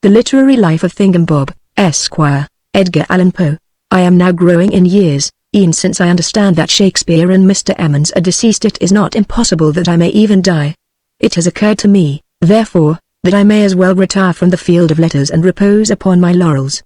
The Literary Life of Thingum Bob, Esquire, Edgar Allan Poe. I am now growing in years, e'en since I understand that Shakespeare and Mr. Emmons are deceased it is not impossible that I may even die. It has occurred to me, therefore, that I may as well retire from the field of letters and repose upon my laurels.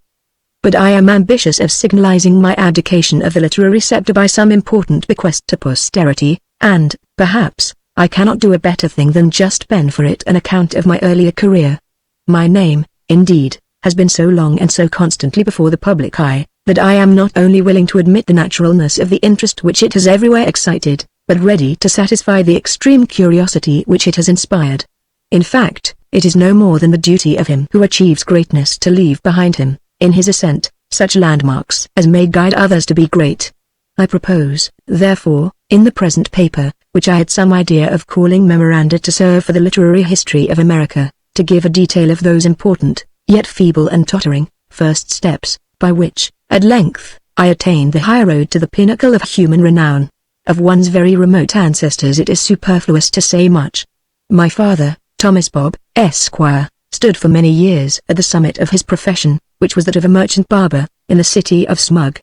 But I am ambitious of signalizing my abdication of the literary scepter by some important bequest to posterity, and, perhaps, I cannot do a better thing than just pen for it an account of my earlier career. My name, indeed, has been so long and so constantly before the public eye, that I am not only willing to admit the naturalness of the interest which it has everywhere excited, but ready to satisfy the extreme curiosity which it has inspired. In fact, it is no more than the duty of him who achieves greatness to leave behind him, in his ascent, such landmarks as may guide others to be great. I propose, therefore, in the present paper, which I had some idea of calling Memoranda to serve for the literary history of America, to give a detail of those important, yet feeble and tottering, first steps, by which, at length, I attained the high road to the pinnacle of human renown. Of one's very remote ancestors it is superfluous to say much. My father, Thomas Bob, Esquire, stood for many years at the summit of his profession, which was that of a merchant barber, in the city of Smug.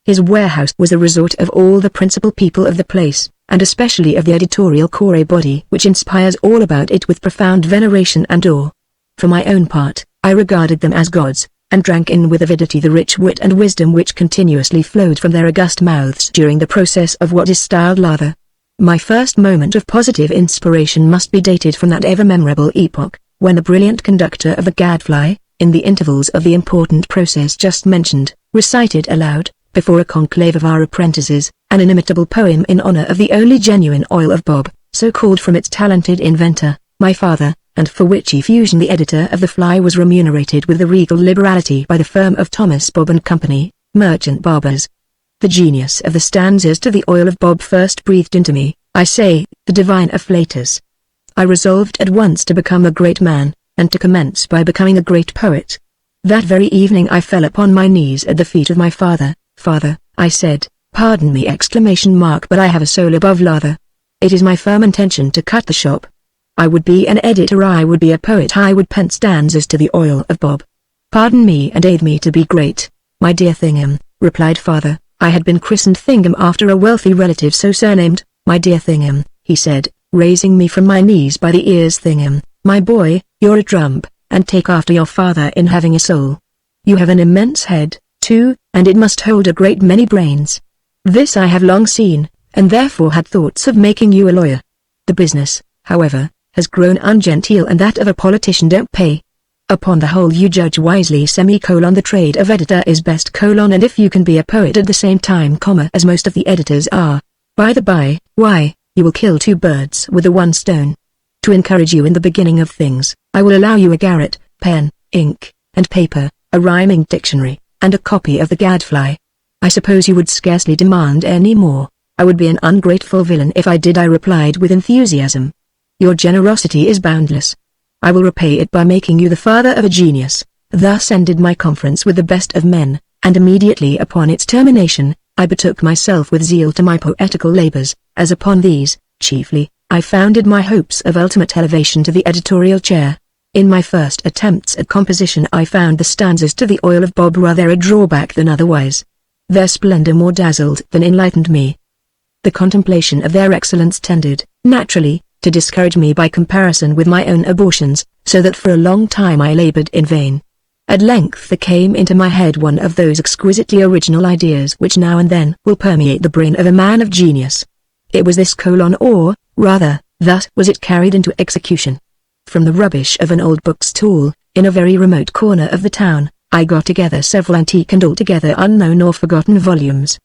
His warehouse was the resort of all the principal people of the place, and especially of the editorial corps body which inspires all about it with profound veneration and awe. For my own part, I regarded them as gods, and drank in with avidity the rich wit and wisdom which continuously flowed from their august mouths during the process of what is styled lather. My first moment of positive inspiration must be dated from that ever-memorable epoch, when the brilliant conductor of the gadfly, in the intervals of the important process just mentioned, recited aloud, before a conclave of our apprentices, an inimitable poem in honor of the only genuine oil of Bob, so called from its talented inventor, my father, and for which effusion the editor of the Fly was remunerated with a regal liberality by the firm of Thomas Bob and Company, merchant barbers. The genius of the stanzas to the oil of Bob first breathed into me, I say, the divine afflatus. I resolved at once to become a great man, and to commence by becoming a great poet. That very evening I fell upon my knees at the feet of my father. Father, I said, pardon me ! But I have a soul above lather. It is my firm intention to cut the shop. I would be an editor, I would be a poet, I would pen stanzas to the oil of Bob. Pardon me and aid me to be great, my dear Thingum, replied father. I had been christened Thingum after a wealthy relative so surnamed. My dear Thingum, he said, raising me from my knees by the ears. Thingum, my boy, you're a trump, and take after your father in having a soul. You have an immense head, too, and it must hold a great many brains. This I have long seen, and therefore had thoughts of making you a lawyer. The business, however, has grown ungenteel, and that of a politician don't pay. Upon the whole you judge wisely. The trade of editor is best, and if you can be a poet at the same time, as most of the editors are, by the by, why, you will kill two birds with the one stone. To encourage you in the beginning of things, I will allow you a garret, pen, ink, and paper, a rhyming dictionary, and a copy of the Gadfly. I suppose you would scarcely demand any more. I would be an ungrateful villain if I did, I replied with enthusiasm. Your generosity is boundless. I will repay it by making you the father of a genius. Thus ended my conference with the best of men, and immediately upon its termination, I betook myself with zeal to my poetical labors, as upon these, chiefly, I founded my hopes of ultimate elevation to the editorial chair. In my first attempts at composition I found the stanzas to the oil of Bob rather a drawback than otherwise. Their splendor more dazzled than enlightened me. The contemplation of their excellence tended, naturally, to discourage me by comparison with my own abortions, so that for a long time I labored in vain. At length there came into my head one of those exquisitely original ideas which now and then will permeate the brain of a man of genius. It was this: or, rather, thus was it carried into execution. From the rubbish of an old bookstall, in a very remote corner of the town, I got together several antique and altogether unknown or forgotten volumes.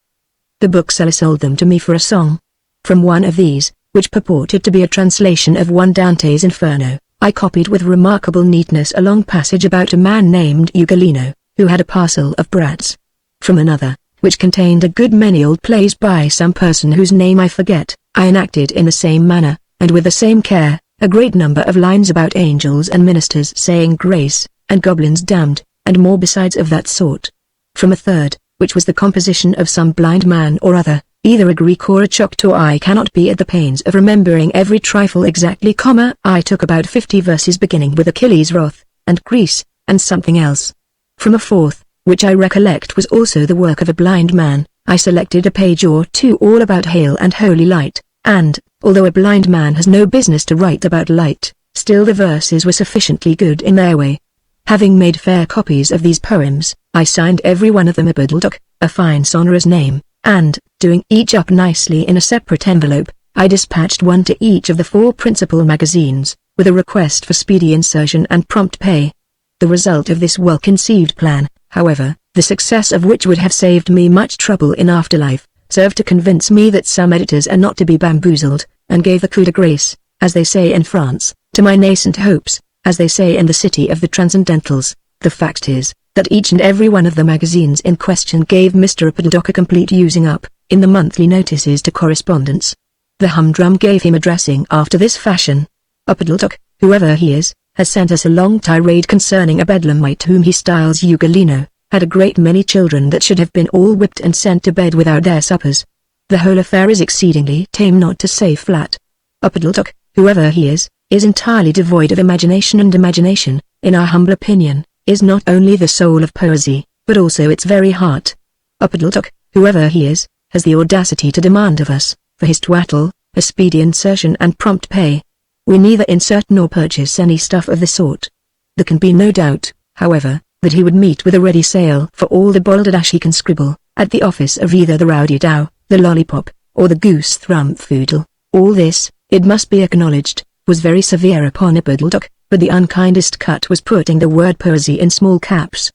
The bookseller sold them to me for a song. From one of these, which purported to be a translation of one Dante's Inferno, I copied with remarkable neatness a long passage about a man named Ugolino, who had a parcel of brats. From another, which contained a good many old plays by some person whose name I forget, I enacted in the same manner, and with the same care, a great number of lines about angels and ministers saying grace, and goblins damned, and more besides of that sort. From a third, which was the composition of some blind man or other, either a Greek or a Choctaw, I cannot be at the pains of remembering every trifle exactly, I took about 50 verses beginning with Achilles' wrath, and Greece, and something else. From a fourth, which I recollect was also the work of a blind man, I selected a page or two all about hail and holy light, and, although a blind man has no business to write about light, still the verses were sufficiently good in their way. Having made fair copies of these poems, I signed every one of them a Biddledok, a fine sonorous name, and, doing each up nicely in a separate envelope, I dispatched one to each of the 4 principal magazines, with a request for speedy insertion and prompt pay. The result of this well-conceived plan, however, the success of which would have saved me much trouble in afterlife, served to convince me that some editors are not to be bamboozled, and gave the coup de grace, as they say in France, to my nascent hopes, as they say in the city of the Transcendentals. The fact is, that each and every one of the magazines in question gave Mr. Biddledok a complete using up, in the monthly notices to correspondents. The humdrum gave him a dressing after this fashion. Biddledok, whoever he is, has sent us a long tirade concerning a bedlamite whom he styles Ugolino, had a great many children that should have been all whipped and sent to bed without their suppers. The whole affair is exceedingly tame, not to say flat. Biddledok, whoever he is entirely devoid of imagination, and imagination, in our humble opinion, is not only the soul of poesy, but also its very heart. Biddledok, whoever he is, has the audacity to demand of us, for his twaddle, a speedy insertion and prompt pay. We neither insert nor purchase any stuff of the sort. There can be no doubt, however, that he would meet with a ready sale for all the balderdash he can scribble, at the office of either the Rowdy Dow, the Lollipop, or the Goose Thrumpfoodle. All this, it must be acknowledged, was very severe upon Biddledok, but the unkindest cut was putting the word poesy in small caps.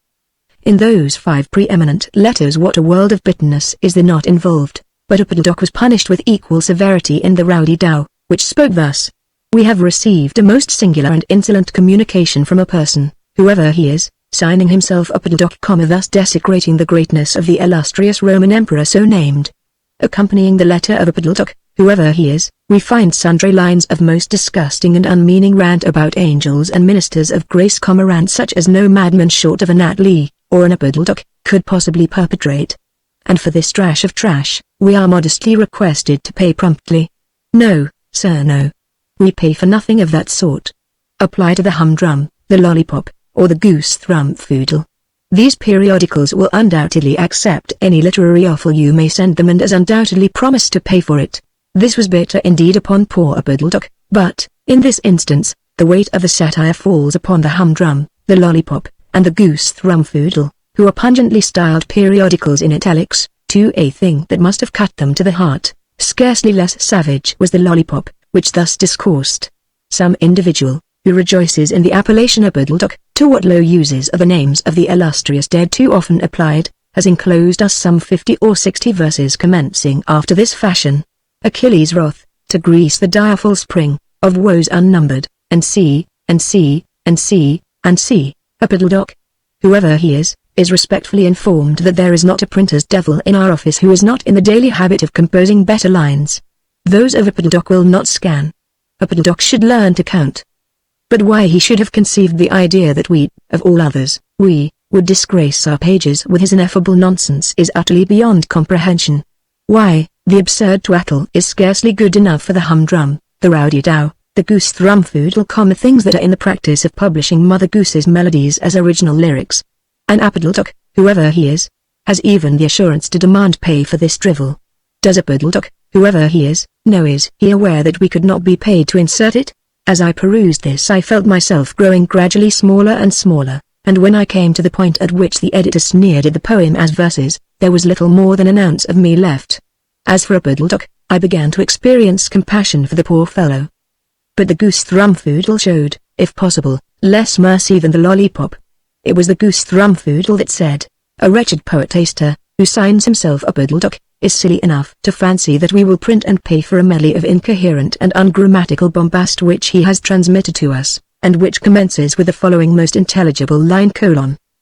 In those 5 preeminent letters what a world of bitterness is there not involved, but Biddledok was punished with equal severity in the Rowdy Dow, which spoke thus: "We have received a most singular and insolent communication from a person, whoever he is, signing himself Biddledok, thus desecrating the greatness of the illustrious Roman Emperor so named." Accompanying the letter of Biddledok, whoever he is, we find sundry lines of most disgusting and unmeaning rant about angels and ministers of grace, rant such as no madman short of a Nat Lee, or an Biddledok, could possibly perpetrate. And for this trash of trash, we are modestly requested to pay promptly. No, sir, no. We pay for nothing of that sort. Apply to the Humdrum, the Lollipop, or the Goose Thrumpfoodle. These periodicals will undoubtedly accept any literary offer you may send them, and as undoubtedly promise to pay for it. This was bitter indeed upon poor Biddledok, but, in this instance, the weight of the satire falls upon the Humdrum, the Lollipop, and the Goose Thrumpfoodle, who are pungently styled periodicals in italics, to a thing that must have cut them to the heart. Scarcely less savage was the Lollipop, which thus discoursed: "Some individual, who rejoices in the appellation of Biddledok, to what low uses of the names of the illustrious dead too often applied, has enclosed us some 50 or 60 verses commencing after this fashion: Achilles' wrath, to grease the direful spring, of woes unnumbered, and see, and see, and see, and see, Biddledok, whoever he is respectfully informed that there is not a printer's devil in our office who is not in the daily habit of composing better lines. Those of Biddledok will not scan. Biddledok should learn to count. But why he should have conceived the idea that we, of all others, would disgrace our pages with his ineffable nonsense is utterly beyond comprehension. Why, the absurd twaddle is scarcely good enough for the Humdrum, the Rowdy Dow, the Goose Thrumpfoodle, things that are in the practice of publishing Mother Goose's melodies as original lyrics. And Biddledok, whoever he is, has even the assurance to demand pay for this drivel. Does Biddledok, whoever he is, know, is he aware that we could not be paid to insert it? As I perused this I felt myself growing gradually smaller and smaller, and when I came to the point at which the editor sneered at the poem as verses, there was little more than an ounce of me left. As for Biddledok, I began to experience compassion for the poor fellow. But the Goose Thrumpfoodle showed, if possible, less mercy than the Lollipop. It was the Goose Thrumpfoodle that said, "A wretched poetaster, who signs himself Biddledok, is silly enough to fancy that we will print and pay for a medley of incoherent and ungrammatical bombast which he has transmitted to us, and which commences with the following most intelligible line: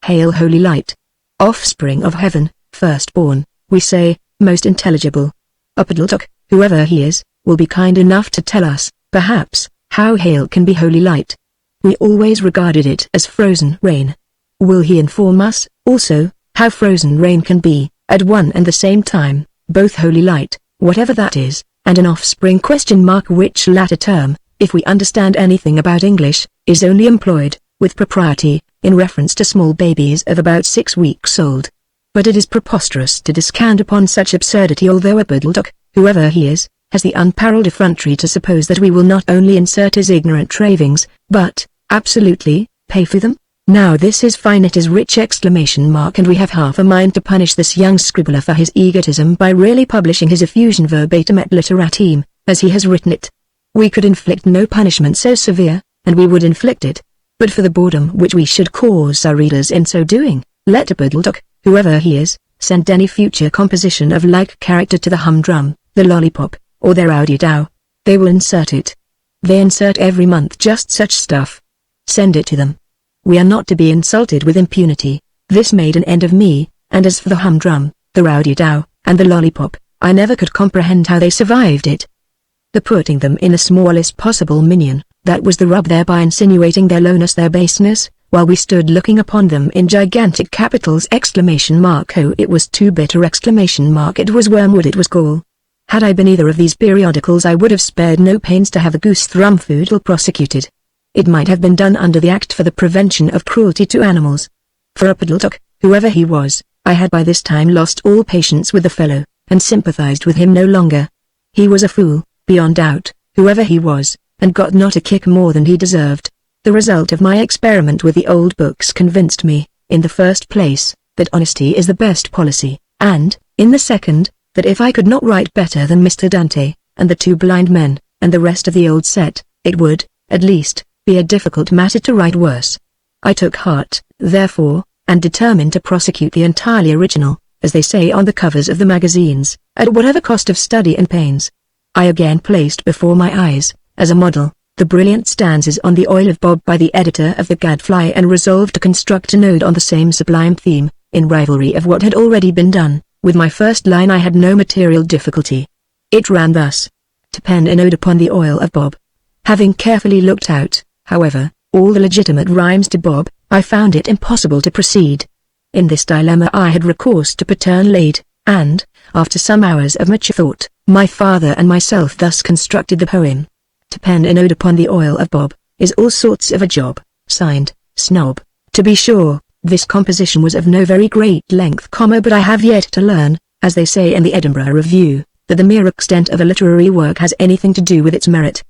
Hail holy light, offspring of heaven, firstborn, we say, most intelligible. Biddledok, whoever he is, will be kind enough to tell us, perhaps, how hail can be holy light. We always regarded it as frozen rain. Will he inform us, also, how frozen rain can be, at one and the same time, both holy light, whatever that is, and an offspring ? Which latter term, if we understand anything about English, is only employed, with propriety, in reference to small babies of about 6 weeks old. But it is preposterous to descant upon such absurdity, although a Biddledok, whoever he is, has the unparalleled effrontery to suppose that we will not only insert his ignorant ravings, but, absolutely, pay for them. Now this is fine, it is rich ! And we have half a mind to punish this young scribbler for his egotism by really publishing his effusion verbatim et literatim, as he has written it. We could inflict no punishment so severe, and we would inflict it. But for the boredom which we should cause our readers in so doing, let a Biddledok, whoever he is, send any future composition of like character to the humdrum, the lollipop, or their audio. They will insert it. They insert every month just such stuff. Send it to them. We are not to be insulted with impunity. This made an end of me, and as for the humdrum, the audio, and the lollipop, I never could comprehend how they survived it. The putting them in the smallest possible minion, that was the rub, thereby insinuating their lowness, their baseness, while we stood looking upon them in gigantic capitals! Oh, it was too bitter! It was wormwood, it was gall. Had I been either of these periodicals, I would have spared no pains to have the goose thrumfoodle prosecuted. It might have been done under the Act for the Prevention of Cruelty to Animals. For a Biddledok, whoever he was, I had by this time lost all patience with the fellow, and sympathized with him no longer. He was a fool, beyond doubt, whoever he was, and got not a kick more than he deserved. The result of my experiment with the old books convinced me, in the first place, that honesty is the best policy, and, in the second, that if I could not write better than Mr. Dante, and the two blind men, and the rest of the old set, it would, at least, be a difficult matter to write worse. I took heart, therefore, and determined to prosecute the entirely original, as they say on the covers of the magazines, at whatever cost of study and pains. I again placed before my eyes, as a model, the brilliant stanzas on the Oil of Bob by the editor of the Gadfly, and resolved to construct an ode on the same sublime theme, in rivalry of what had already been done. With my first line I had no material difficulty. It ran thus: to pen an ode upon the Oil of Bob. Having carefully looked out, however, all the legitimate rhymes to Bob, I found it impossible to proceed. In this dilemma I had recourse to paternal aid, and, after some hours of mature thought, my father and myself thus constructed the poem. To pen an ode upon the Oil of Bob, is all sorts of a job. Signed, Snob. To be sure, this composition was of no very great length, but I have yet to learn, as they say in the Edinburgh Review, that the mere extent of a literary work has anything to do with its merit.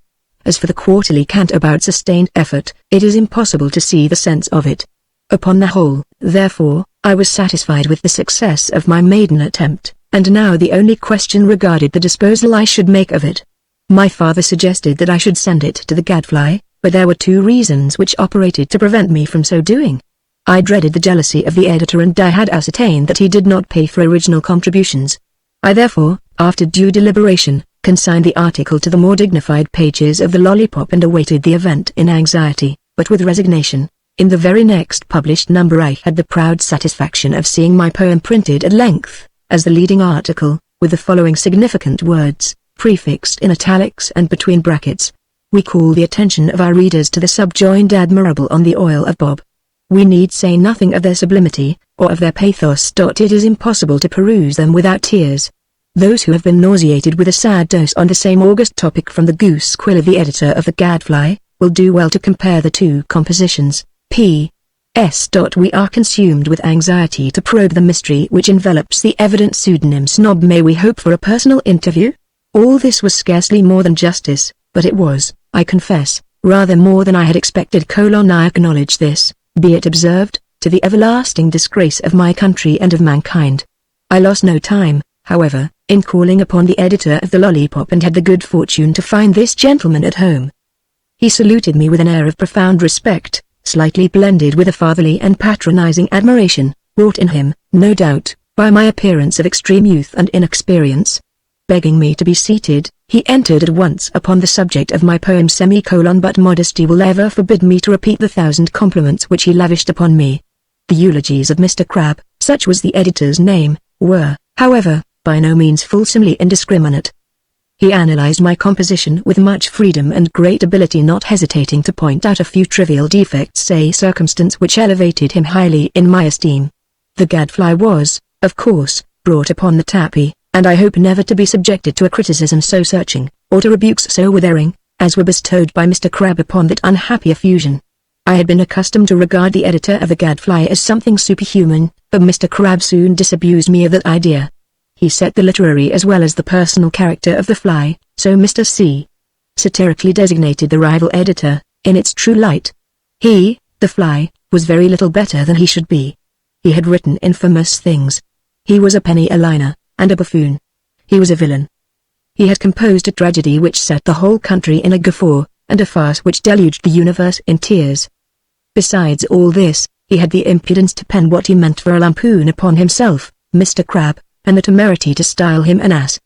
As for the quarterly cant about sustained effort, it is impossible to see the sense of it. Upon the whole, therefore, I was satisfied with the success of my maiden attempt, and now the only question regarded the disposal I should make of it. My father suggested that I should send it to the Gadfly, but there were two reasons which operated to prevent me from so doing. I dreaded the jealousy of the editor, and I had ascertained that he did not pay for original contributions. I therefore, after due deliberation, consigned the article to the more dignified pages of the Lollipop and awaited the event in anxiety, but with resignation. In the very next published number I had the proud satisfaction of seeing my poem printed at length, as the leading article, with the following significant words, prefixed in italics and between brackets. We call the attention of our readers to the subjoined admirable on the Oil of Bob. We need say nothing of their sublimity, or of their pathos. It is impossible to peruse them without tears. Those who have been nauseated with a sad dose on the same august topic from the goose quill of the editor of the Gadfly, will do well to compare the two compositions. P.S. We are consumed with anxiety to probe the mystery which envelops the evident pseudonym Snob. May we hope for a personal interview? All this was scarcely more than justice, but it was, I confess, rather more than I had expected. I acknowledge this, be it observed, to the everlasting disgrace of my country and of mankind. I lost no time, however, in calling upon the editor of the Lollipop, and had the good fortune to find this gentleman at home. He saluted me with an air of profound respect, slightly blended with a fatherly and patronizing admiration, wrought in him, no doubt, by my appearance of extreme youth and inexperience. Begging me to be seated, he entered at once upon the subject of my poem, but modesty will ever forbid me to repeat the 1,000 compliments which he lavished upon me. The eulogies of Mr. Crabbe, such was the editor's name, were, however, by no means fulsomely indiscriminate. He analyzed my composition with much freedom and great ability, not hesitating to point out a few trivial defects, a circumstance which elevated him highly in my esteem. The Gadfly was, of course, brought upon the tapis, and I hope never to be subjected to a criticism so searching, or to rebukes so withering, as were bestowed by Mr. Crabbe upon that unhappy effusion. I had been accustomed to regard the editor of the Gadfly as something superhuman, but Mr. Crabbe soon disabused me of that idea. He set the literary as well as the personal character of the Fly, so Mr. C. satirically designated the rival editor, in its true light. He, the Fly, was very little better than he should be. He had written infamous things. He was a penny-a-liner, and a buffoon. He was a villain. He had composed a tragedy which set the whole country in a guffaw, and a farce which deluged the universe in tears. Besides all this, he had the impudence to pen what he meant for a lampoon upon himself, Mr. Crabbe, and the temerity to style him an ass.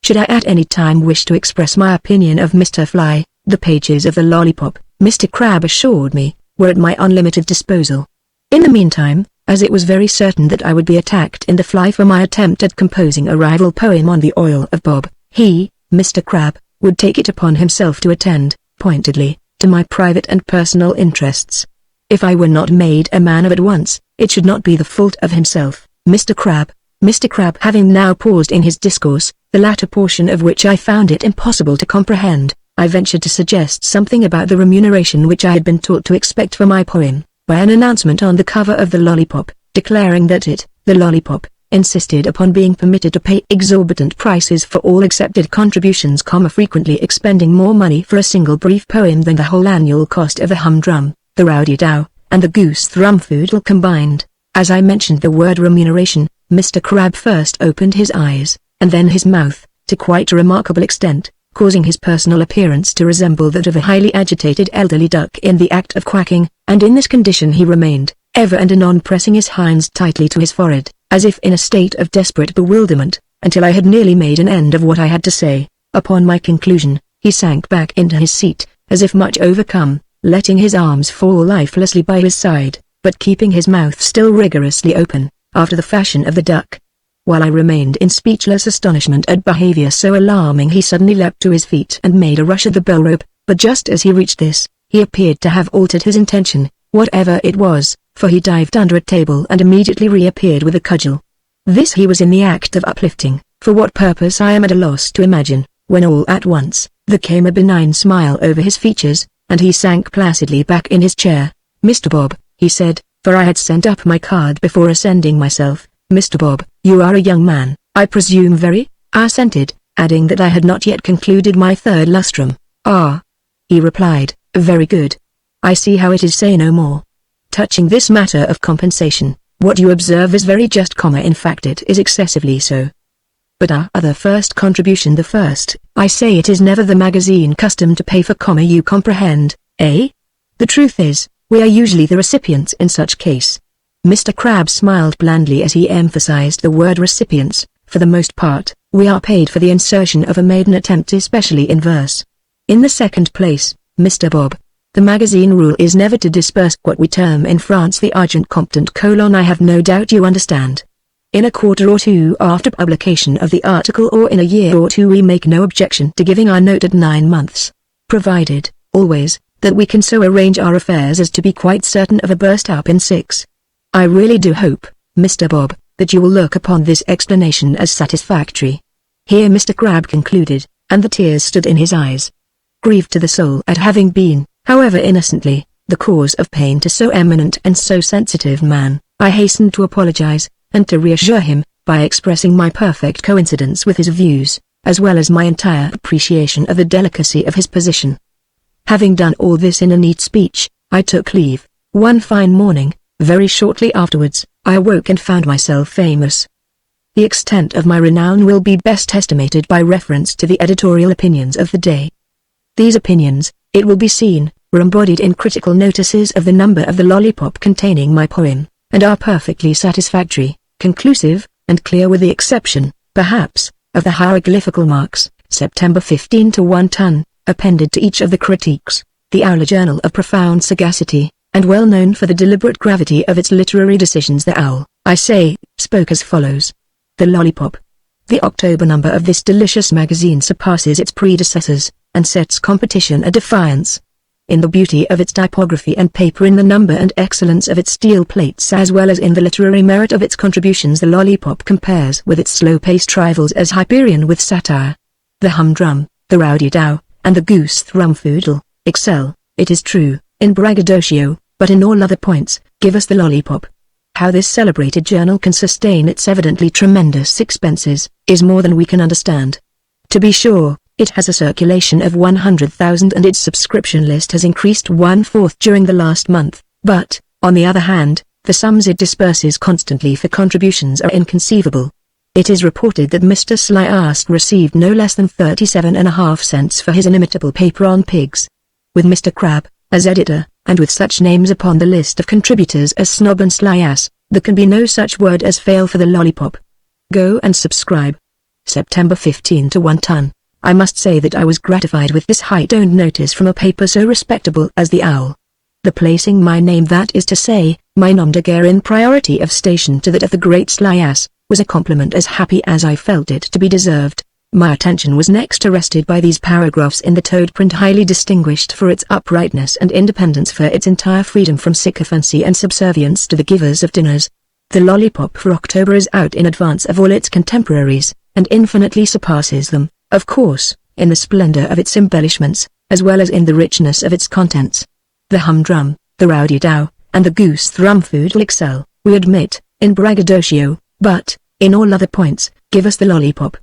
Should I at any time wish to express my opinion of Mr. Fly, the pages of the Lollipop, Mr. Crabbe assured me, were at my unlimited disposal. In the meantime, as it was very certain that I would be attacked in the Fly for my attempt at composing a rival poem on the oil of Bob, he, Mr. Crabbe, would take it upon himself to attend, pointedly, to my private and personal interests. If I were not made a man of at once, it should not be the fault of himself, Mr. Crabbe. Mr. Crabbe having now paused in his discourse, the latter portion of which I found it impossible to comprehend, I ventured to suggest something about the remuneration which I had been taught to expect for my poem, by an announcement on the cover of the Lollipop, declaring that it, the Lollipop, insisted upon being permitted to pay exorbitant prices for all accepted contributions, frequently expending more money for a single brief poem than the whole annual cost of the Humdrum, the Rowdy-Dow, and the Goose Thrumfoodle combined. As I mentioned the word remuneration, Mr. Crabbe first opened his eyes, and then his mouth, to quite a remarkable extent, causing his personal appearance to resemble that of a highly agitated elderly duck in the act of quacking, and in this condition he remained, ever and anon pressing his hands tightly to his forehead, as if in a state of desperate bewilderment, until I had nearly made an end of what I had to say. Upon my conclusion, he sank back into his seat, as if much overcome, letting his arms fall lifelessly by his side, but keeping his mouth still rigorously open, after the fashion of the duck. While I remained in speechless astonishment at behavior so alarming, he suddenly leapt to his feet and made a rush at the bell rope, but just as he reached this, he appeared to have altered his intention, whatever it was, for he dived under a table and immediately reappeared with a cudgel. This he was in the act of uplifting, for what purpose I am at a loss to imagine, when all at once, there came a benign smile over his features, and he sank placidly back in his chair. "Mr. Bob," he said, for I had sent up my card before ascending myself, "Mr. Bob, you are a young man, I presume." "Very," I assented, adding that I had not yet concluded my third lustrum. "Ah," he replied, "very good. I see how it is. Say no more. Touching this matter of compensation, what you observe is very just, in fact it is excessively so. But our other first contribution, the first, I say it is never the magazine custom to pay for, you comprehend, eh? The truth is, we are usually the recipients in such case." Mr. Crabbe smiled blandly as he emphasized the word recipients. "For the most part, we are paid for the insertion of a maiden attempt, especially in verse. In the second place, Mr. Bob, the magazine rule is never to disperse what we term in France the argent comptant : I have no doubt you understand. In a quarter or two after publication of the article, or in a year or two, we make no objection to giving our note at 9 months. Provided, always, that we can so arrange our affairs as to be quite certain of a burst up in 6. I really do hope, Mr. Bob, that you will look upon this explanation as satisfactory." Here Mr. Crabbe concluded, and the tears stood in his eyes. Grieved to the soul at having been, however innocently, the cause of pain to so eminent and so sensitive a man, I hastened to apologize, and to reassure him, by expressing my perfect coincidence with his views, as well as my entire appreciation of the delicacy of his position. Having done all this in a neat speech, I took leave. One fine morning, very shortly afterwards, I awoke and found myself famous. The extent of my renown will be best estimated by reference to the editorial opinions of the day. These opinions, it will be seen, were embodied in critical notices of the number of the Lollipop containing my poem, and are perfectly satisfactory, conclusive, and clear, with the exception, perhaps, of the hieroglyphical marks, September 15 to 1 ton, appended to each of the critiques. The Owl, a journal of profound sagacity, and well known for the deliberate gravity of its literary decisions. The Owl, I say, spoke as follows. The Lollipop. The October number of this delicious magazine surpasses its predecessors, and sets competition at defiance. In the beauty of its typography and paper, in the number and excellence of its steel plates, as well as in the literary merit of its contributions, the Lollipop compares with its slow-paced rivals as Hyperion with satire. The Humdrum, the Rowdy-Dow, and the Goose Thrumfoodle excel, it is true, in braggadocio, but in all other points, give us the lollipop. How this celebrated journal can sustain its evidently tremendous expenses, is more than we can understand. To be sure, it has a circulation of 100,000 and its subscription list has increased 1/4 during the last month, but, on the other hand, the sums it disperses constantly for contributions are inconceivable. It is reported that Mr. Slyast received no less than 37.5 cents for his inimitable paper on pigs. With Mr. Crab, as editor, and with such names upon the list of contributors as Snob and Slyast, there can be no such word as fail for the lollipop. Go and subscribe. September 15 to 1 ton. I must say that I was gratified with this high-toned notice from a paper so respectable as the Owl. The placing my name, that is to say, my nom de guerre, in priority of station to that of the great Slyast, was a compliment as happy as I felt it to be deserved. My attention was next arrested by these paragraphs in the Toad print, highly distinguished for its uprightness and independence, for its entire freedom from sycophancy and subservience to the givers of dinners. The lollipop for October is out in advance of all its contemporaries, and infinitely surpasses them, of course, in the splendor of its embellishments, as well as in the richness of its contents. The humdrum, the rowdy dow, and the goose thrum food will excel, we admit, in braggadocio, but, in all other points, give us the lollipop.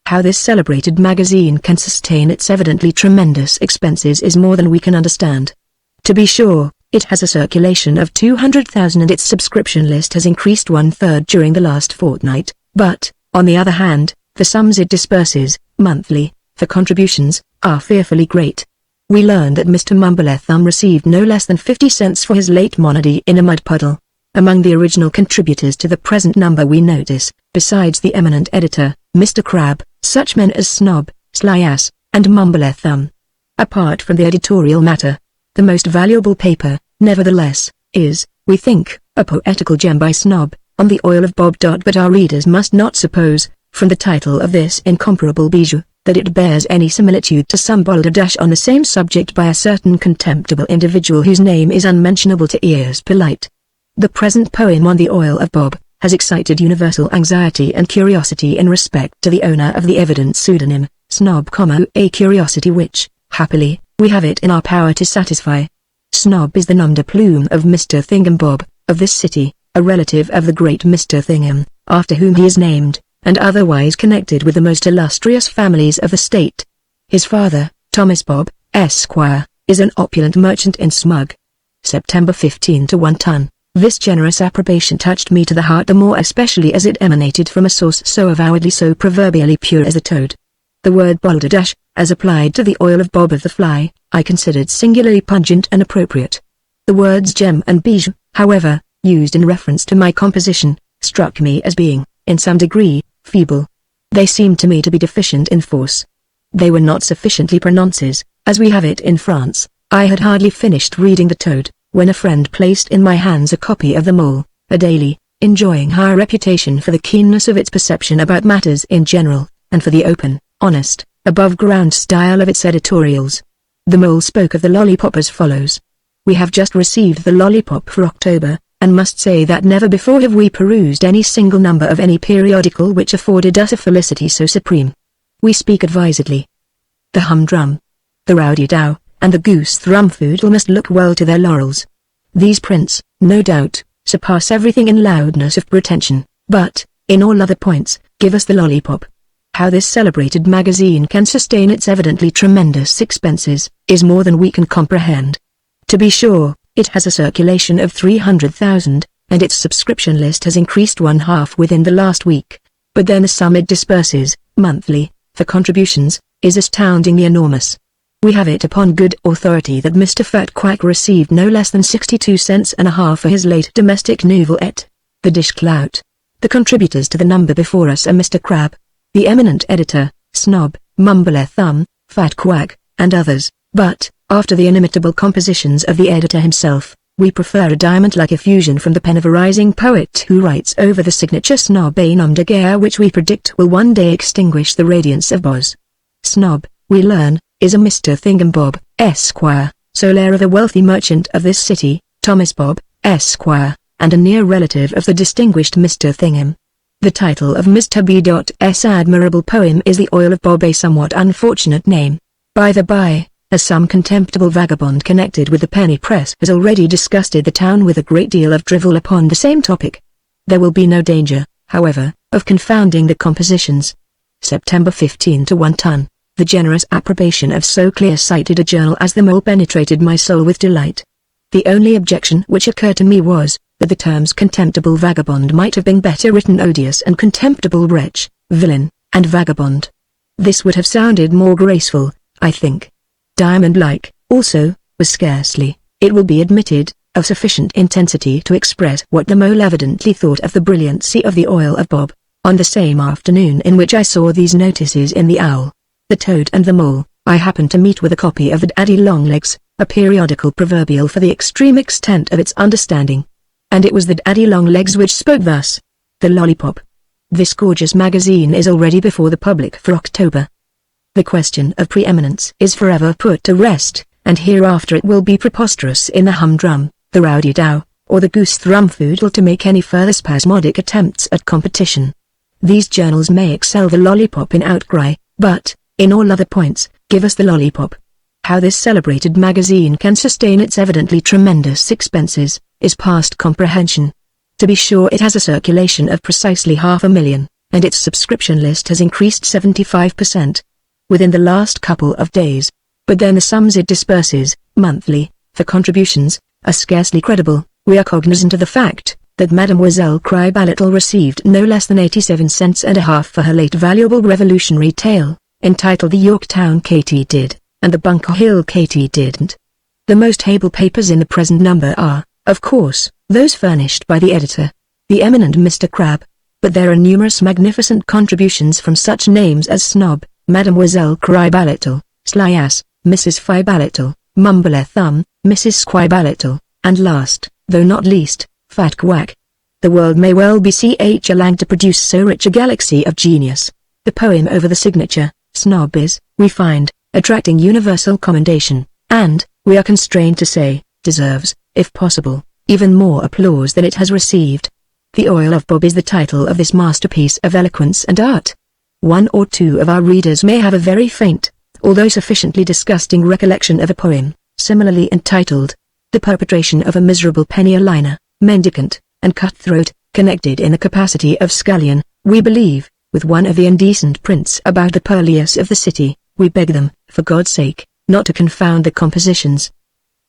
How this celebrated magazine can sustain its evidently tremendous expenses is more than we can understand. To be sure, it has a circulation of 200,000 and its subscription list has increased 1/3 during the last fortnight, but, on the other hand, the sums it disperses, monthly, for contributions, are fearfully great. We learn that Mr. Mumblethumb received no less than 50 cents for his late monody in a mud puddle. Among the original contributors to the present number we notice, besides the eminent editor, Mr. Crab, such men as Snob, Slyast, and Mumblethumb. Apart from the editorial matter, the most valuable paper, nevertheless, is, we think, a poetical gem by Snob, on the oil of Bob. But our readers must not suppose, from the title of this incomparable bijou, that it bears any similitude to some balderdash on the same subject by a certain contemptible individual whose name is unmentionable to ears polite. The present poem on the oil of Bob has excited universal anxiety and curiosity in respect to the owner of the evident pseudonym, Snob, a curiosity which, happily, we have it in our power to satisfy. Snob is the nom de plume of Mr. Thingum Bob, of this city, a relative of the great Mr. Thingum, after whom he is named, and otherwise connected with the most illustrious families of the state. His father, Thomas Bob, Esquire, is an opulent merchant in Smug. September 15 to 1 ton. This generous approbation touched me to the heart, the more especially as it emanated from a source so avowedly, so proverbially pure as the Toad. The word balderdash, as applied to the oil of Bob of the Fly, I considered singularly pungent and appropriate. The words gem and bijou, however, used in reference to my composition, struck me as being, in some degree, feeble. They seemed to me to be deficient in force. They were not sufficiently prononces, as we have it in France. I had hardly finished reading the Toad, when a friend placed in my hands a copy of the Mole, a daily, enjoying high reputation for the keenness of its perception about matters in general, and for the open, honest, above-ground style of its editorials. The Mole spoke of the lollipop as follows. We have just received the lollipop for October, and must say that never before have we perused any single number of any periodical which afforded us a felicity so supreme. We speak advisedly. The humdrum, the rowdy dow, and the goose thrum food must look well to their laurels. These prints, no doubt, surpass everything in loudness of pretension, but, in all other points, give us the lollipop. How this celebrated magazine can sustain its evidently tremendous expenses, is more than we can comprehend. To be sure, it has a circulation of 300,000, and its subscription list has increased 1/2 within the last week, but then the sum it disperses, monthly, for contributions, is astoundingly enormous. We have it upon good authority that Mr. Fat Quack received no less than 62 cents and a half for his late domestic novelette, The Dish Clout. The contributors to the number before us are Mr. Crab, the eminent editor, Snob, Mumblethumb, Fat Quack, and others, but, after the inimitable compositions of the editor himself, we prefer a diamond-like effusion from the pen of a rising poet who writes over the signature Snob, a nom de guerre which we predict will one day extinguish the radiance of Boz. Snob, we learn, is a Mr. Thingum Bob, Esquire, sole heir of a wealthy merchant of this city, Thomas Bob, Esquire, and a near relative of the distinguished Mr. Thingum. The title of Mr. B.'s admirable poem is The Oil of Bob, a somewhat unfortunate name, by the by, as some contemptible vagabond connected with the penny press has already disgusted the town with a great deal of drivel upon the same topic. There will be no danger, however, of confounding the compositions. September 15 to 1 ton. The generous approbation of so clear-sighted a journal as the Mole penetrated my soul with delight. The only objection which occurred to me was, that the terms contemptible vagabond might have been better written odious and contemptible wretch, villain, and vagabond. This would have sounded more graceful, I think. Diamond-like, also, was scarcely, it will be admitted, of sufficient intensity to express what the Mole evidently thought of the brilliancy of the oil of Bob. On the same afternoon in which I saw these notices in the Owl, the Toad and the Mole, I happened to meet with a copy of the Daddy Longlegs, a periodical proverbial for the extreme extent of its understanding. And it was the Daddy Longlegs which spoke thus. The Lollipop. This gorgeous magazine is already before the public for October. The question of preeminence is forever put to rest, and hereafter it will be preposterous in the humdrum, the rowdy-dow, or the goose-thrumfoodle to make any further spasmodic attempts at competition. These journals may excel the Lollipop in outcry, but, in all other points, give us the Lollipop. How this celebrated magazine can sustain its evidently tremendous expenses, is past comprehension. To be sure, it has a circulation of precisely 500,000, and its subscription list has increased 75%. Within the last couple of days. But then the sums it disperses, monthly, for contributions, are scarcely credible. We are cognizant of the fact, that Mademoiselle Cribalittle received no less than 87 cents and a half for her late valuable revolutionary tale, entitled The Yorktown Katy Did, and The Bunker Hill Katy Didn't. The most able papers in the present number are, of course, those furnished by the editor, the eminent Mr. Crabbe, but there are numerous magnificent contributions from such names as Snob, Mademoiselle Cribalittle, Sly Ass, Mrs. Fibalittle, Mumblethumb, Mrs. Squibalittle, and last, though not least, Fat Quack. The world may well be Ch. Allan to produce so rich a galaxy of genius. The poem over the signature, Snob is, we find, attracting universal commendation, and, we are constrained to say, deserves, if possible, even more applause than it has received. The Oil of Bob is the title of this masterpiece of eloquence and art. One or two of our readers may have a very faint, although sufficiently disgusting recollection of a poem, similarly entitled, The Perpetration of a Miserable Penny-a-Liner, Mendicant, and Cutthroat, connected in the capacity of scullion, we believe, with one of the indecent prints about the purlieus of the city. We beg them, for God's sake, not to confound the compositions.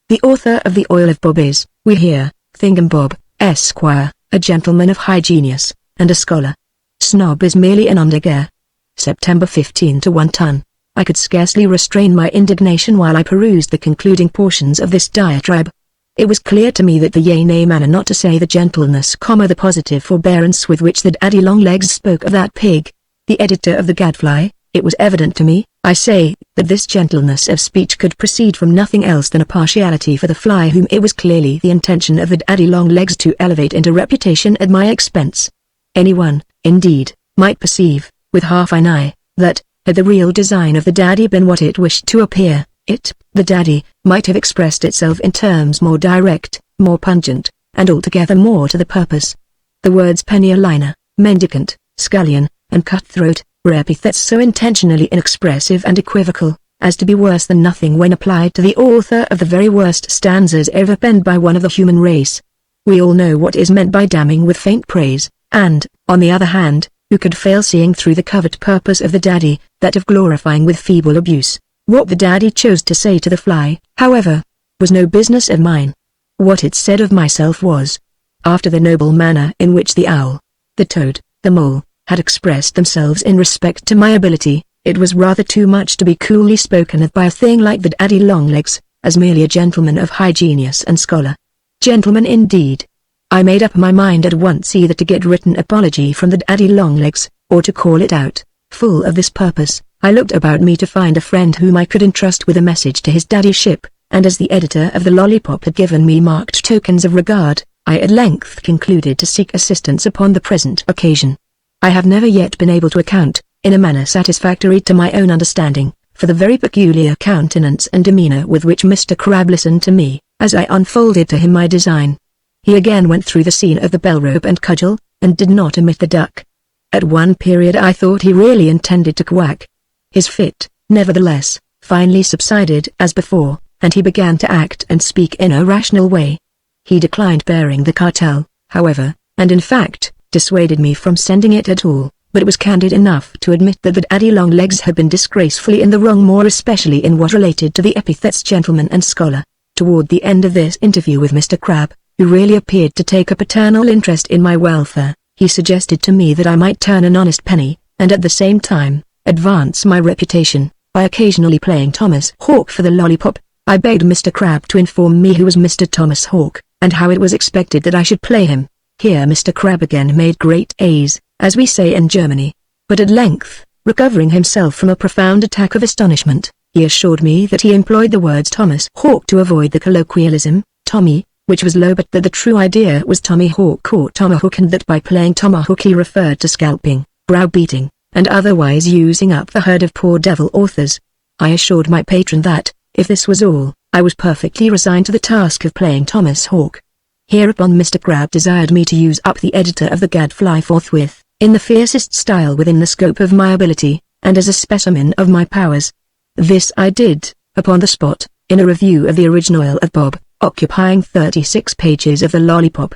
The author of the Oil of Bob is, we hear, Thingum Bob, Esquire, a gentleman of high genius, and a scholar. Snob is merely an undergar. September 15 to 1 ton. I could scarcely restrain my indignation while I perused the concluding portions of this diatribe. It was clear to me that the yea-nay manner, not to say the gentleness, the positive forbearance with which the Daddy Longlegs spoke of that pig, the editor of the Gadfly, it was evident to me, I say, that this gentleness of speech could proceed from nothing else than a partiality for the fly, whom it was clearly the intention of the Daddy Longlegs to elevate into reputation at my expense. Anyone, indeed, might perceive, with half an eye, that, had the real design of the Daddy been what it wished to appear, it, the Daddy, might have expressed itself in terms more direct, more pungent, and altogether more to the purpose. The words penny-a-liner, mendicant, scullion, and cutthroat, were epithets so intentionally inexpressive and equivocal, as to be worse than nothing when applied to the author of the very worst stanzas ever penned by one of the human race. We all know what is meant by damning with faint praise, and, on the other hand, who could fail seeing through the covert purpose of the Daddy, that of glorifying with feeble abuse? What the Daddy chose to say to the fly, however, was no business of mine. What it said of myself was, after the noble manner in which the Owl, the Toad, the Mole, had expressed themselves in respect to my ability, it was rather too much to be coolly spoken of by a thing like the Daddy Longlegs, as merely a gentleman of high genius and scholar. Gentleman indeed. I made up my mind at once either to get written apology from the Daddy Longlegs, or to call it out. Full of this purpose, I looked about me to find a friend whom I could entrust with a message to his daddyship, and as the editor of the Lollipop had given me marked tokens of regard, I at length concluded to seek assistance upon the present occasion. I have never yet been able to account, in a manner satisfactory to my own understanding, for the very peculiar countenance and demeanour with which Mr. Crabbe listened to me, as I unfolded to him my design. He again went through the scene of the bell rope and cudgel, and did not omit the duck. At one period I thought he really intended to quack. His fit, nevertheless, finally subsided as before, and he began to act and speak in a rational way. He declined bearing the cartel, however, and in fact, dissuaded me from sending it at all, but was candid enough to admit that the Daddy Longlegs had been disgracefully in the wrong, more especially in what related to the epithets gentleman and scholar. Toward the end of this interview with Mr. Crabbe, who really appeared to take a paternal interest in my welfare, he suggested to me that I might turn an honest penny, and at the same time, advance my reputation, by occasionally playing Thomas Hawk for the lollipop. I begged Mr. Crabbe to inform me who was Mr. Thomas Hawk, and how it was expected that I should play him. Here Mr. Crabbe again made great A's, as we say in Germany. But at length, recovering himself from a profound attack of astonishment, he assured me that he employed the words Thomas Hawk to avoid the colloquialism, Tommy, which was low, but that the true idea was Tommy Hawk or tomahawk, and that by playing tomahawk he referred to scalping, browbeating, and otherwise using up the herd of poor devil authors. I assured my patron that, if this was all, I was perfectly resigned to the task of playing Thomas Hawk. Hereupon Mr. Crabbe desired me to use up the editor of the Gadfly forthwith, in the fiercest style within the scope of my ability, and as a specimen of my powers. This I did, upon the spot, in a review of the original of Bob, occupying 36 pages of the lollipop.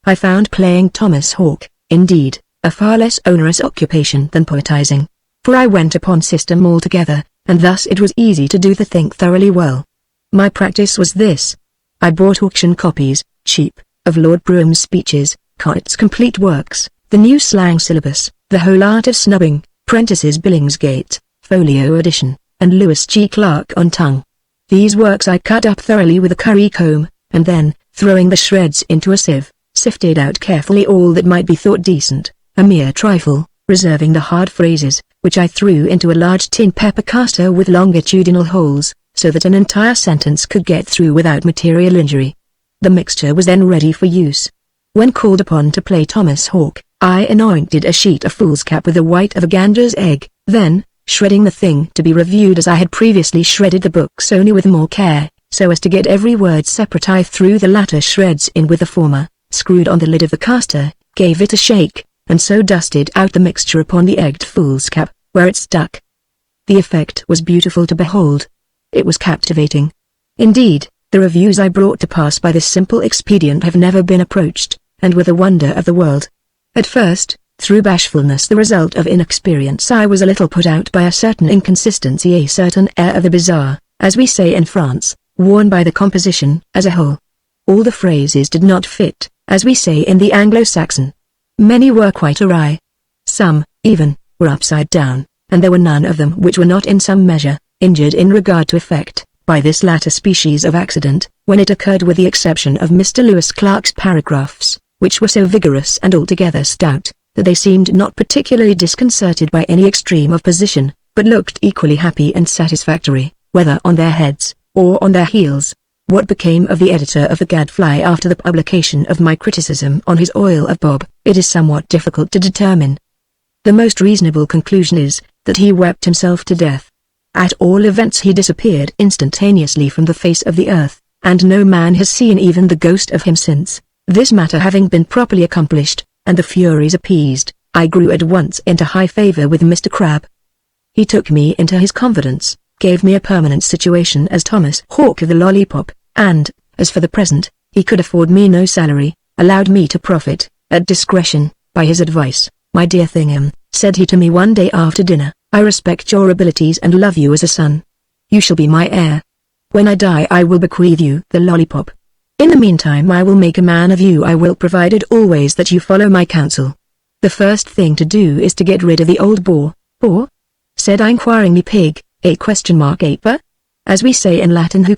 I found playing Thomas Hawk, indeed, a far less onerous occupation than poetizing, for I went upon system altogether, and thus it was easy to do the thing thoroughly well. My practice was this. I bought auction copies, cheap, of Lord Brougham's speeches, Carte's complete works, the new slang syllabus, the whole art of snubbing, Prentice's Billingsgate, folio edition, and Lewis G. Clark on tongue. These works I cut up thoroughly with a curry comb, and then, throwing the shreds into a sieve, sifted out carefully all that might be thought decent, a mere trifle, reserving the hard phrases, which I threw into a large tin pepper caster with longitudinal holes, so that an entire sentence could get through without material injury. The mixture was then ready for use. When called upon to play Thomas Hawk, I anointed a sheet of foolscap with the white of a gander's egg, then, shredding the thing to be reviewed as I had previously shredded the books, only with more care, so as to get every word separate, I threw the latter shreds in with the former, screwed on the lid of the caster, gave it a shake, and so dusted out the mixture upon the egged foolscap, where it stuck. The effect was beautiful to behold. It was captivating. Indeed, the reviews I brought to pass by this simple expedient have never been approached, and were the wonder of the world. At first, through bashfulness, the result of inexperience, I was a little put out by a certain inconsistency, a certain air of the bizarre, as we say in France, worn by the composition as a whole. All the phrases did not fit, as we say in the Anglo-Saxon. Many were quite awry. Some, even, were upside down, and there were none of them which were not in some measure injured in regard to effect, by this latter species of accident, when it occurred, with the exception of Mr. Lewis Clark's paragraphs, which were so vigorous and altogether stout, that they seemed not particularly disconcerted by any extreme of position, but looked equally happy and satisfactory, whether on their heads, or on their heels. What became of the editor of the Gadfly after the publication of my criticism on his Oil of Bob, it is somewhat difficult to determine. The most reasonable conclusion is, that he wept himself to death. At all events he disappeared instantaneously from the face of the earth, and no man has seen even the ghost of him since. This matter having been properly accomplished, and the furies appeased, I grew at once into high favor with Mr. Crabbe. He took me into his confidence, gave me a permanent situation as Thomas Hawk of the lollipop, and, as for the present, he could afford me no salary, allowed me to profit, at discretion, by his advice. "My dear Thingum," said he to me one day after dinner, "I respect your abilities and love you as a son. You shall be my heir. When I die I will bequeath you the lollipop. In the meantime I will make a man of you. I will, provided always that you follow my counsel. The first thing to do is to get rid of the old boar." "Boar?" said I inquiringly. "Pig, aper? As we say in Latin. Who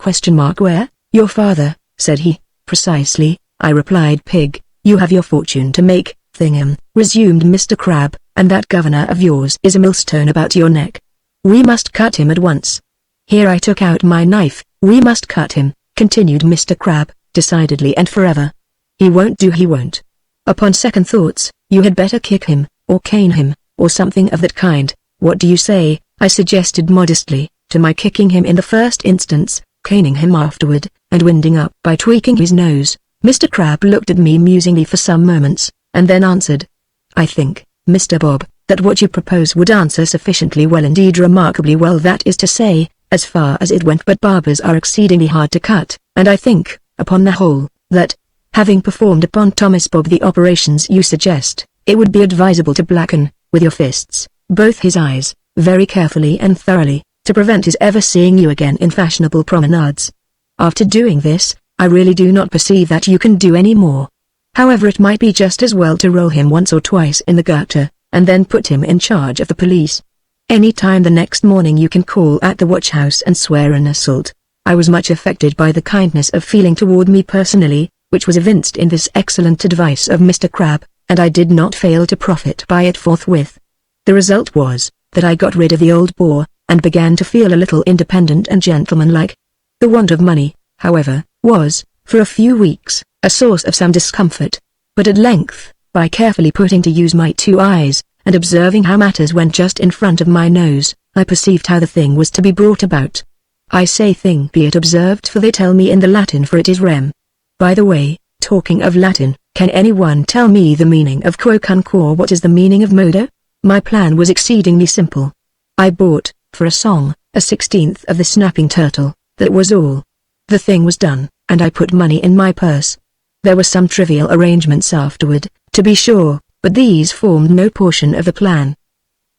where?" "Your father," said he. "Precisely," I replied. "Pig, you have your fortune to make, Thingum," resumed Mr. Crabbe, "and that governor of yours is a millstone about your neck. We must cut him at once." Here I took out my knife. "We must cut him," continued Mr. Crabbe, "decidedly and forever. He won't do, he won't. Upon second thoughts, you had better kick him, or cane him, or something of that kind. What do you say?" I suggested modestly, "to my kicking him in the first instance, caning him afterward, and winding up by tweaking his nose?" Mr. Crabbe looked at me musingly for some moments, and then answered, "I think, Mr. Bob, that what you propose would answer sufficiently well, indeed remarkably well, that is to say, as far as it went, but barbers are exceedingly hard to cut, and I think, upon the whole, that, having performed upon Thomas Bob the operations you suggest, it would be advisable to blacken, with your fists, both his eyes, very carefully and thoroughly, to prevent his ever seeing you again in fashionable promenades. After doing this, I really do not perceive that you can do any more. However, it might be just as well to roll him once or twice in the gutter, and then put him in charge of the police. Any time the next morning you can call at the watch house and swear an assault. I was much affected by the kindness of feeling toward me personally, which was evinced in this excellent advice of Mr. Crabbe, and I did not fail to profit by it forthwith. The result was, that I got rid of the old bore, and began to feel a little independent and gentlemanlike. The want of money, however, was, for a few weeks, a source of some discomfort, but at length, by carefully putting to use my 2 eyes, and observing how matters went just in front of my nose, I perceived how the thing was to be brought about. I say thing be it observed, for they tell me in the Latin, for it is rem. By the way, talking of Latin, can anyone tell me the meaning of quoque? What is the meaning of modo? My plan was exceedingly simple. I bought, for a song, a 16th of the snapping turtle, that was all. The thing was done, and I put money in my purse. There were some trivial arrangements afterward, to be sure, but these formed no portion of the plan.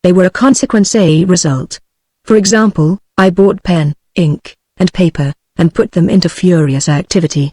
They were a consequence, a result. For example, I bought pen, ink, and paper, and put them into furious activity.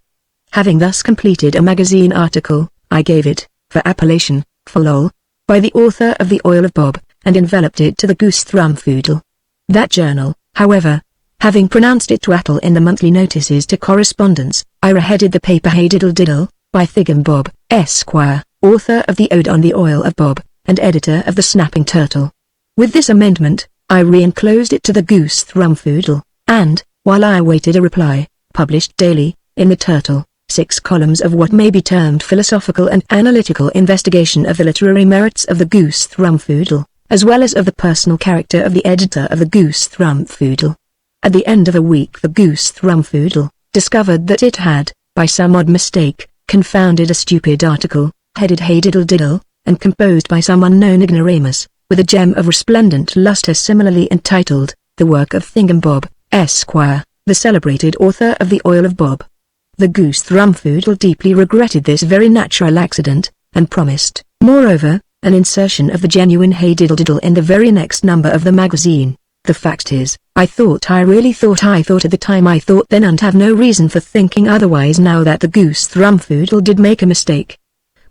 Having thus completed a magazine article, I gave it, for appellation, Folol, by the author of the Oil of Bob, and enveloped it to the Goose Thrumfoodle. That journal, however, having pronounced it twaddle in the monthly notices to correspondence, I reheaded the paper Hey Diddle Diddle, by Thingum Bob, Esquire, author of the Ode on the Oil of Bob, and editor of the Snapping Turtle. With this amendment, I re-enclosed it to the Goose Thrumfoodle, and, while I awaited a reply, published daily, in the Turtle, 6 columns of what may be termed philosophical and analytical investigation of the literary merits of the Goose Thrumfoodle, as well as of the personal character of the editor of the Goose Thrumfoodle. At the end of a week the Goose Thrumfoodle discovered that it had, by some odd mistake, confounded a stupid article, headed Hey Diddle Diddle, and composed by some unknown ignoramus, with a gem of resplendent lustre similarly entitled, The Work of Thingum Bob, Esquire, the celebrated author of the Oil of Bob. The Goose Thrumfoodle deeply regretted this very natural accident, and promised, moreover, an insertion of the genuine Hey Diddle Diddle in the very next number of the magazine. The fact is, I thought at the time I thought then, and have no reason for thinking otherwise now, that the Goose Thrumfoodle did make a mistake.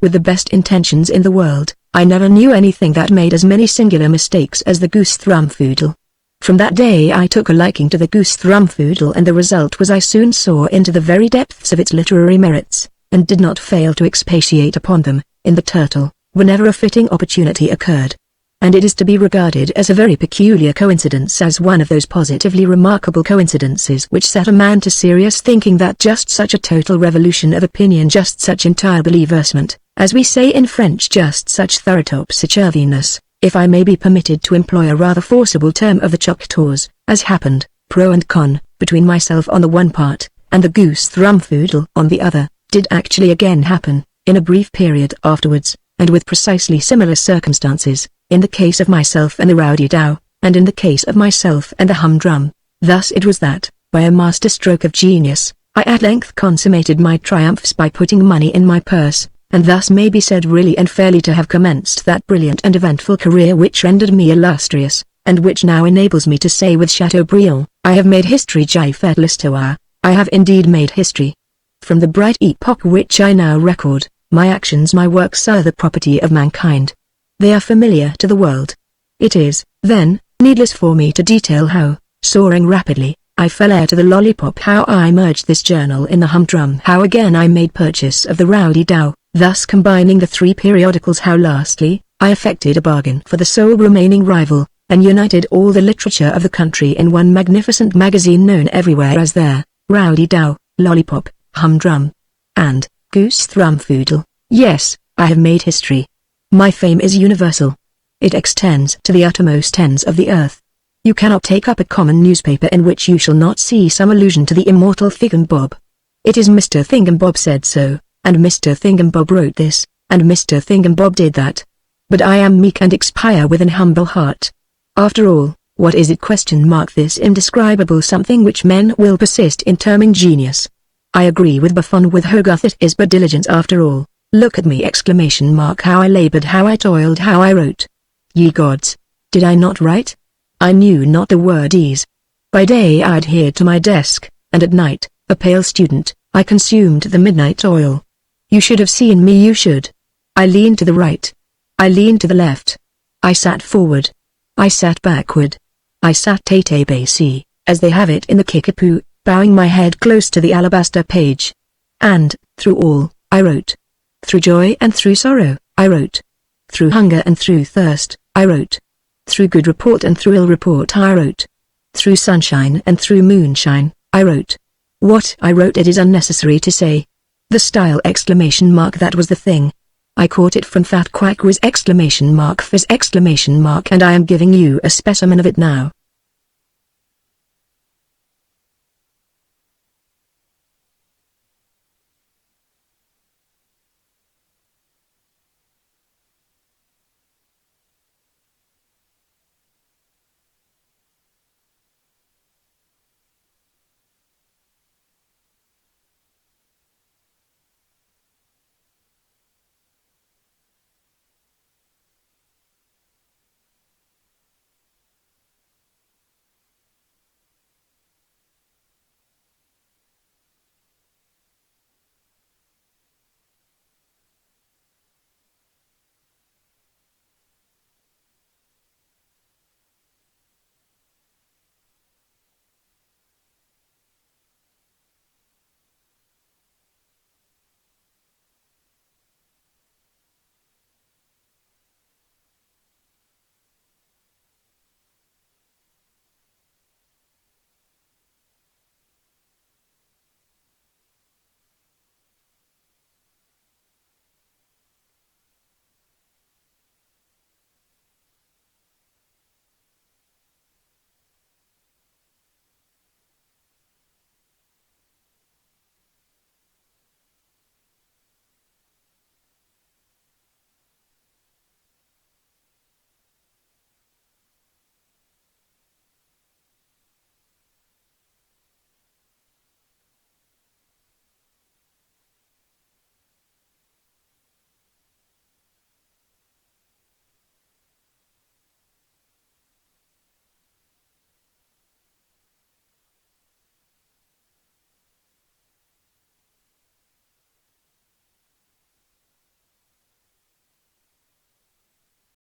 With the best intentions in the world, I never knew anything that made as many singular mistakes as the Goose Thrumfoodle. From that day I took a liking to the Goose Thrumfoodle, and the result was I soon saw into the very depths of its literary merits, and did not fail to expatiate upon them, in the Turtle, whenever a fitting opportunity occurred. And it is to be regarded as a very peculiar coincidence, as one of those positively remarkable coincidences which set a man to serious thinking, that just such a total revolution of opinion, just such entire bouleversement, as we say in French, just such thorough topsy-turviness, if I may be permitted to employ a rather forcible term of the Choctaws, as happened, pro and con, between myself on the one part, and the Goose Thrumfoodle on the other, did actually again happen, in a brief period afterwards, and with precisely similar circumstances, in the case of myself and the Rowdy Dow, and in the case of myself and the Humdrum. Thus it was that, by a master stroke of genius, I at length consummated my triumphs by putting money in my purse, and thus may be said really and fairly to have commenced that brilliant and eventful career which rendered me illustrious, and which now enables me to say with Chateaubriand, I have made history. J'ai fait l'histoire, I have indeed made history. From the bright epoch which I now record, my actions, my works are the property of mankind. They are familiar to the world. It is, then, needless for me to detail how, soaring rapidly, I fell heir to the lollipop, how I merged this journal in the Humdrum, how again I made purchase of the Rowdy Dow, thus combining the 3 periodicals, how lastly, I effected a bargain for the sole remaining rival, and united all the literature of the country in one magnificent magazine known everywhere as their Rowdy Dow, Lollipop, Humdrum, and Goose Thrumfoodle. Yes, I have made history. My fame is universal. It extends to the uttermost ends of the earth. You cannot take up a common newspaper in which you shall not see some allusion to the immortal Thingum Bob. It is Mr. Thingum Bob said so, and Mr. Thingum Bob wrote this, and Mr. Thingum Bob did that. But I am meek and expire with an humble heart. After all, What is it? Question mark. This indescribable something which men will persist in terming genius. I agree with Buffon with Hogarth, it is but diligence after all. Look at me! Exclamation mark. How I labored, how I toiled, how I wrote. Ye gods! Did I not write? I knew not the word ease. By day I adhered to my desk, and at night, a pale student, I consumed the midnight oil. You should have seen me, you should. I leaned to the right. I leaned to the left. I sat forward. I sat backward. I sat tete-baissé, as they have it in the Kickapoo, bowing my head close to the alabaster page. And, through all, I wrote. Through joy and through sorrow, I wrote. Through hunger and through thirst, I wrote. Through good report and through ill report, I wrote. Through sunshine and through moonshine, I wrote. What I wrote it is unnecessary to say. The style! Exclamation mark. That was the thing. I caught it from Fat Quack Quiz! Exclamation mark. Fizz! Exclamation mark. And I am giving you a specimen of it now.